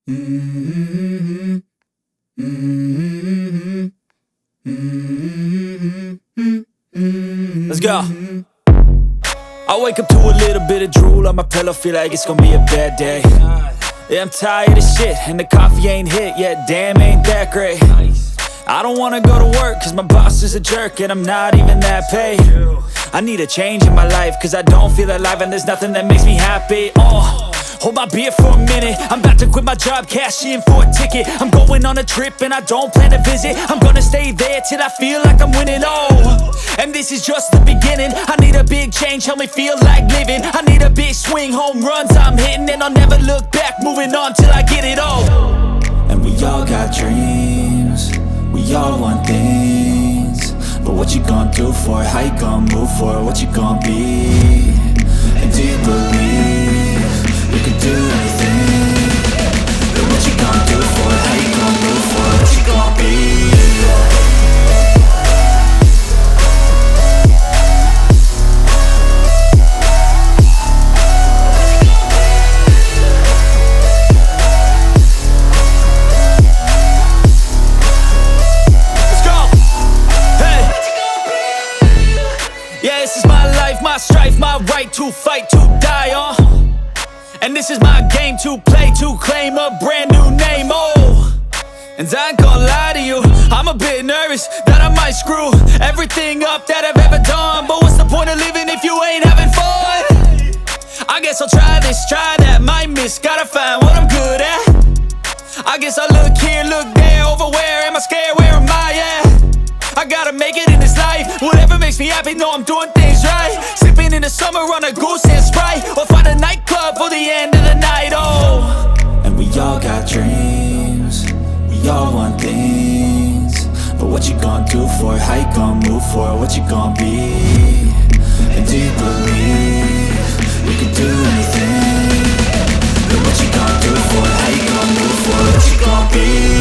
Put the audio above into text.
Mm-hmm. Mm-hmm. Mm-hmm. Let's go. I wake up to a little bit of drool on my pillow, feel like it's gonna be a bad day. Yeah, I'm tired of shit, and the coffee ain't hit yet, damn, ain't that great. I don't wanna go to work, cause my boss is a jerk, and I'm not even that paid. I need a change in my life, cause I don't feel alive, and there's nothing that makes me happy. Hold my beer for a minute, I'm about to quit my job, cash in for a ticket. I'm going on a trip and I don't plan to visit. I'm gonna stay there till I feel like I'm winning, and this is just the beginning. I need a big change, help me feel like living. I need a big swing, home runs I'm hitting, and I'll never look back, moving on till I get it all. And we all got dreams, we all want things, but what you gonna do for it? How you gonna move for it? What you gonna be? And do you believe you can do anything? But what you gonna do for it? How you gonna move for it? What you gonna be? Let's go! Hey! Yeah, this is my life, my strife, my right to fight, to die on. And this is my game to play, to claim a brand new name, And I ain't gonna lie to you, I'm a bit nervous that I might screw everything up that I've ever done. But what's the point of living if you ain't having fun? I guess I'll try this, try that, might miss, gotta find what I'm good at. I guess I look here, look there, over where am I scared, where am I at? I gotta make it in this life, whatever makes me happy, know I'm doing things right. Sipping in the summer on a goose and Sprite, or find a nightclub for the end of the night, And we all got dreams, we all want things, but what you gonna do for it? How you gonna move for it? What you gonna be? And do you believe you can do anything? But what you gonna do for it? How you gonna move for it? What you gonna be?